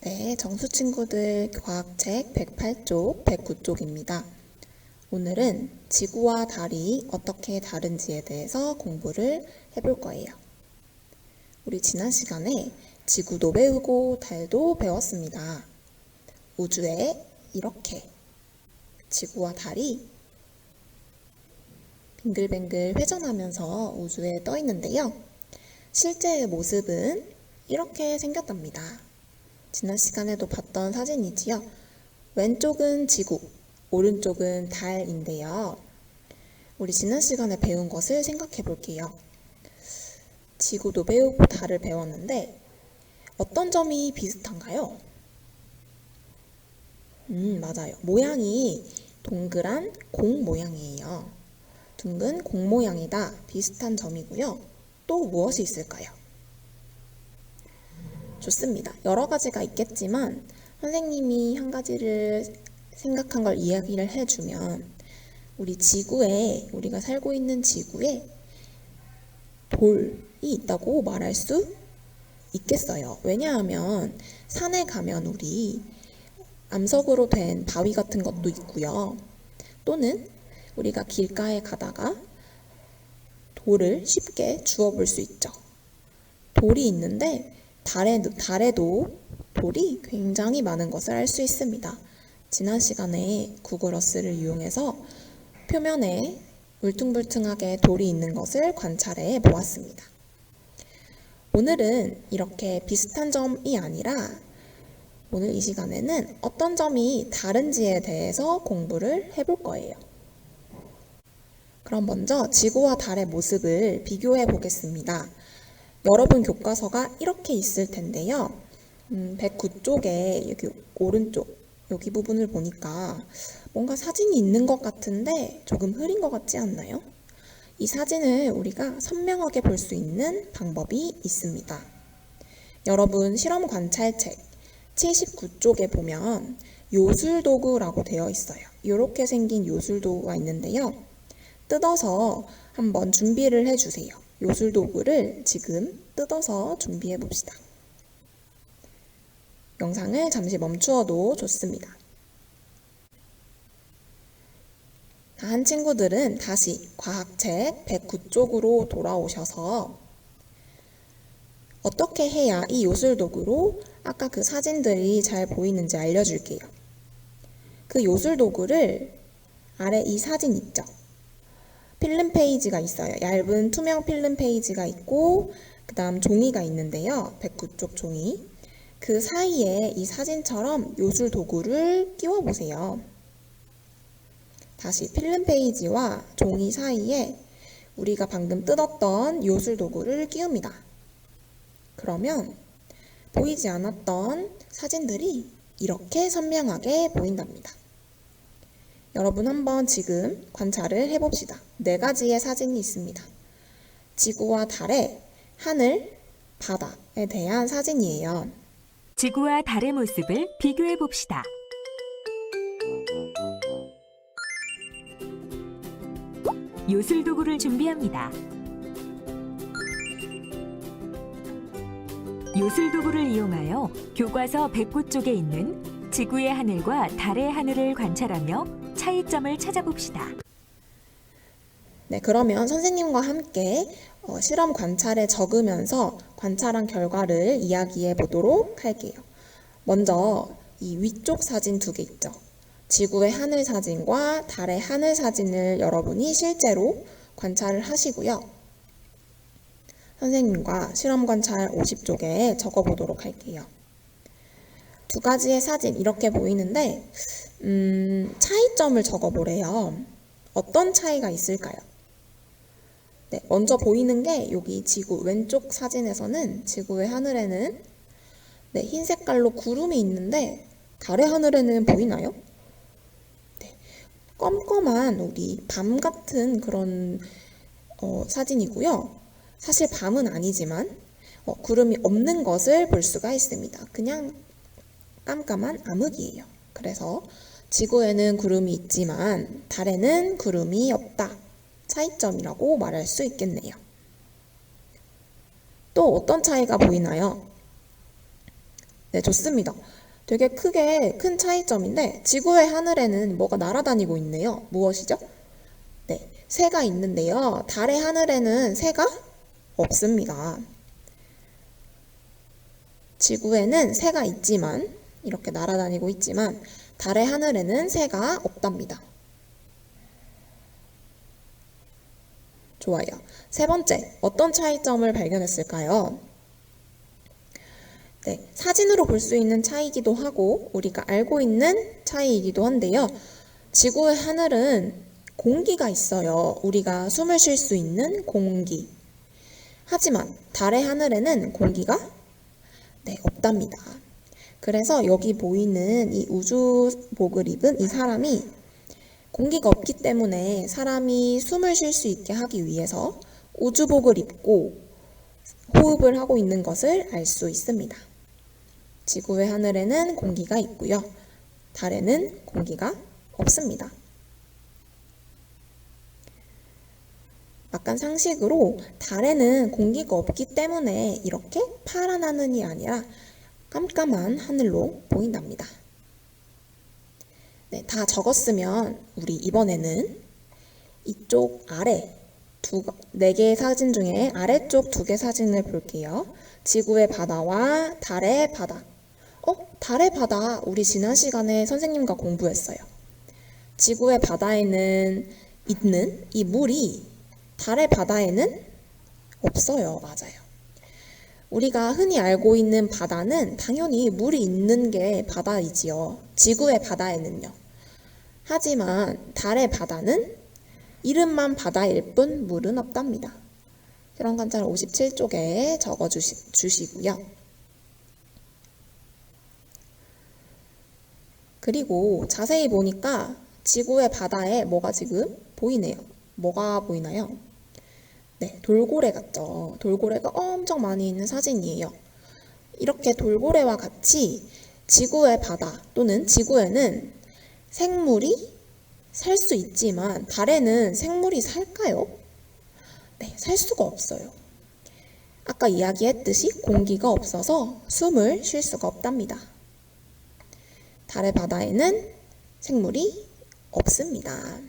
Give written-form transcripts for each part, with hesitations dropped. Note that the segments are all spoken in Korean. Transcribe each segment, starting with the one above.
네, 정수 친구들 과학책 108쪽, 109쪽입니다. 오늘은 지구와 달이 어떻게 다른지에 대해서 공부를 해볼 거예요. 우리 지난 시간에 지구도 배우고 달도 배웠습니다. 우주에 이렇게 지구와 달이 빙글빙글 회전하면서 우주에 떠 있는데요. 실제의 모습은 이렇게 생겼답니다. 지난 시간에도 봤던 사진이지요. 왼쪽은 지구, 오른쪽은 달인데요. 우리 지난 시간에 배운 것을 생각해 볼게요. 지구도 배우고 달을 배웠는데 어떤 점이 비슷한가요? 맞아요. 모양이 동그란 공 모양이에요. 둥근 공 모양이다. 비슷한 점이고요. 또 무엇이 있을까요? 좋습니다. 여러 가지가 있겠지만 선생님이 한 가지를 생각한 걸 이야기를 해주면 우리가 살고 있는 지구에 돌이 있다고 말할 수 있겠어요. 왜냐하면 산에 가면 우리 암석으로 된 바위 같은 것도 있고요. 또는 우리가 길가에 가다가 돌을 쉽게 주워 볼 수 있죠. 돌이 있는데 달에도 돌이 굉장히 많은 것을 알 수 있습니다. 지난 시간에 구글 어스를 이용해서 표면에 울퉁불퉁하게 돌이 있는 것을 관찰해 보았습니다. 오늘은 이렇게 비슷한 점이 아니라 오늘 이 시간에는 어떤 점이 다른지에 대해서 공부를 해볼 거예요. 그럼 먼저 지구와 달의 모습을 비교해 보겠습니다. 여러분 교과서가 이렇게 있을 텐데요. 109쪽에 여기 오른쪽 여기 부분을 보니까 뭔가 사진이 있는 것 같은데 조금 흐린 것 같지 않나요? 이 사진을 우리가 선명하게 볼 수 있는 방법이 있습니다. 여러분 실험 관찰책 79쪽에 보면 요술도구라고 되어 있어요. 이렇게 생긴 요술도구가 있는데요. 뜯어서 한번 준비를 해주세요. 요술도구를 지금 뜯어서 준비해 봅시다. 영상을 잠시 멈추어도 좋습니다. 다 한 친구들은 다시 과학책 109쪽으로 돌아오셔서 어떻게 해야 이 요술도구로 아까 그 사진들이 잘 보이는지 알려줄게요. 그 요술도구를 아래 이 사진 있죠? 필름 페이지가 있어요. 얇은 투명 필름 페이지가 있고 그 다음 종이가 있는데요. 109쪽 종이. 그 사이에 이 사진처럼 요술 도구를 끼워 보세요. 다시 필름 페이지와 종이 사이에 우리가 방금 뜯었던 요술 도구를 끼웁니다. 그러면 보이지 않았던 사진들이 이렇게 선명하게 보인답니다. 여러분 한번 지금 관찰을 해봅시다. 4가지의 사진이 있습니다. 지구와 달의 하늘, 바다에 대한 사진이에요. 지구와 달의 모습을 비교해 봅시다. 요술도구를 준비합니다. 요술도구를 이용하여 교과서 109쪽에 있는 지구의 하늘과 달의 하늘을 관찰하며 차이점을 찾아봅시다. 네, 그러면 선생님과 함께 실험 관찰에 적으면서 관찰한 결과를 이야기해 보도록 할게요. 먼저 이 위쪽 사진 2개 있죠. 지구의 하늘 사진과 달의 하늘 사진을 여러분이 실제로 관찰을 하시고요. 선생님과 실험 관찰 50쪽에 적어 보도록 할게요. 2가지의 사진 이렇게 보이는데 차이점을 적어보래요. 어떤 차이가 있을까요? 네, 먼저 보이는 게 여기 지구 왼쪽 사진에서는 지구의 하늘에는 흰 색깔로 구름이 있는데 달의 하늘에는 보이나요? 네, 껌껌한 우리 밤 같은 그런 사진이고요. 사실 밤은 아니지만 구름이 없는 것을 볼 수가 있습니다. 그냥 깜깜한 암흑이에요. 그래서 지구에는 구름이 있지만 달에는 구름이 없다. 차이점이라고 말할 수 있겠네요. 또 어떤 차이가 보이나요? 네, 좋습니다. 되게 큰 차이점인데 지구의 하늘에는 뭐가 날아다니고 있네요. 무엇이죠? 네, 새가 있는데요. 달의 하늘에는 새가 없습니다. 지구에는 새가 있지만 이렇게 날아다니고 있지만 달의 하늘에는 새가 없답니다. 좋아요. 세 번째, 어떤 차이점을 발견했을까요? 네, 사진으로 볼 수 있는 차이이기도 하고 우리가 알고 있는 차이이기도 한데요. 지구의 하늘은 공기가 있어요. 우리가 숨을 쉴 수 있는 공기. 하지만 달의 하늘에는 공기가 없답니다. 그래서 여기 보이는 이 우주복을 입은 이 사람이 공기가 없기 때문에 사람이 숨을 쉴 수 있게 하기 위해서 우주복을 입고 호흡을 하고 있는 것을 알 수 있습니다. 지구의 하늘에는 공기가 있고요. 달에는 공기가 없습니다. 약간 상식으로 달에는 공기가 없기 때문에 이렇게 파란 하늘이 아니라 깜깜한 하늘로 보인답니다. 네, 다 적었으면 우리 이번에는 이쪽 아래 4개의 사진 중에 아래쪽 2개 사진을 볼게요. 지구의 바다와 달의 바다. 달의 바다 우리 지난 시간에 선생님과 공부했어요. 지구의 바다에는 있는 이 물이 달의 바다에는 없어요. 맞아요. 우리가 흔히 알고 있는 바다는 당연히 물이 있는 게 바다이지요. 지구의 바다에는요. 하지만 달의 바다는 이름만 바다일 뿐 물은 없답니다. 그런 관찰 57쪽에 적어주시고요. 그리고 자세히 보니까 지구의 바다에 뭐가 지금 보이네요. 뭐가 보이나요? 네, 돌고래 같죠? 돌고래가 엄청 많이 있는 사진이에요. 이렇게 돌고래와 같이 지구의 바다 또는 지구에는 생물이 살 수 있지만 달에는 생물이 살까요? 네, 살 수가 없어요. 아까 이야기했듯이 공기가 없어서 숨을 쉴 수가 없답니다. 달의 바다에는 생물이 없습니다.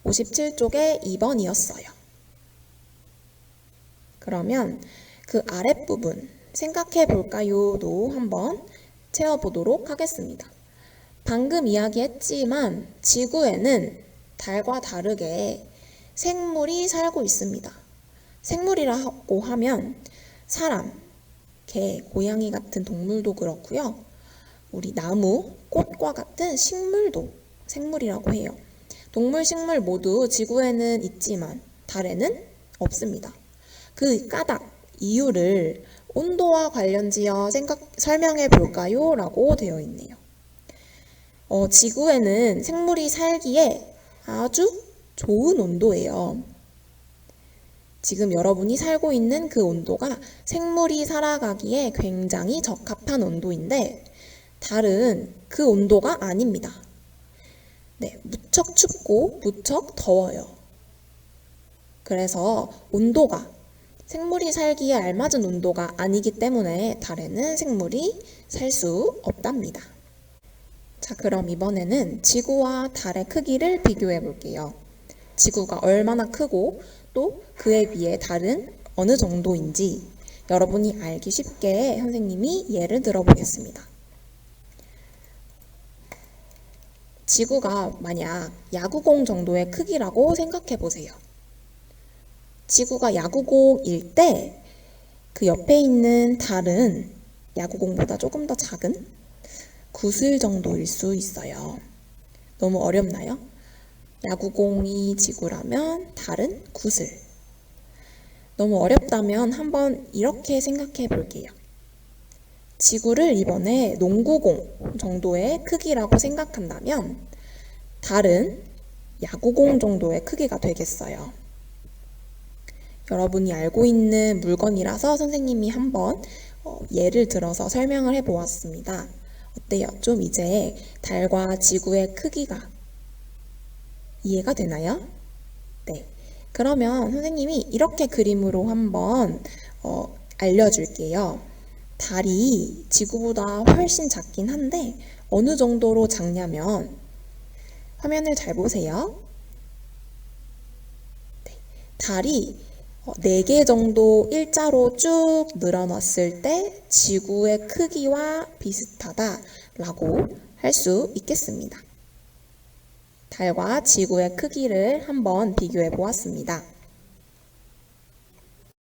57쪽에 2번이었어요. 그러면 그 아랫부분 생각해 볼까요?도 한번 채워보도록 하겠습니다. 방금 이야기했지만 지구에는 달과 다르게 생물이 살고 있습니다. 생물이라고 하면 사람, 개, 고양이 같은 동물도 그렇고요. 우리 나무, 꽃과 같은 식물도 생물이라고 해요. 동물, 식물 모두 지구에는 있지만 달에는 없습니다. 그 까닭, 이유를 온도와 관련지어 설명해 볼까요? 라고 되어 있네요. 지구에는 생물이 살기에 아주 좋은 온도예요. 지금 여러분이 살고 있는 그 온도가 생물이 살아가기에 굉장히 적합한 온도인데 달은 그 온도가 아닙니다. 네, 무척 춥고 무척 더워요. 그래서 온도가 생물이 살기에 알맞은 온도가 아니기 때문에 달에는 생물이 살 수 없답니다. 자, 그럼 이번에는 지구와 달의 크기를 비교해 볼게요. 지구가 얼마나 크고 또 그에 비해 달은 어느 정도인지 여러분이 알기 쉽게 선생님이 예를 들어 보겠습니다. 지구가 만약 야구공 정도의 크기라고 생각해 보세요. 지구가 야구공일 때 그 옆에 있는 달은 야구공보다 조금 더 작은 구슬 정도일 수 있어요. 너무 어렵나요? 야구공이 지구라면 달은 구슬. 너무 어렵다면 한번 이렇게 생각해 볼게요. 지구를 이번에 농구공 정도의 크기라고 생각한다면 달은 야구공 정도의 크기가 되겠어요. 여러분이 알고 있는 물건이라서 선생님이 한번 예를 들어서 설명을 해보았습니다. 어때요? 좀 이제 달과 지구의 크기가 이해가 되나요? 네. 그러면 선생님이 이렇게 그림으로 한번 알려줄게요. 달이 지구보다 훨씬 작긴 한데 어느 정도로 작냐면 화면을 잘 보세요. 달이 4개 정도 일자로 쭉 늘어났을 때 지구의 크기와 비슷하다라고 할 수 있겠습니다. 달과 지구의 크기를 한번 비교해 보았습니다.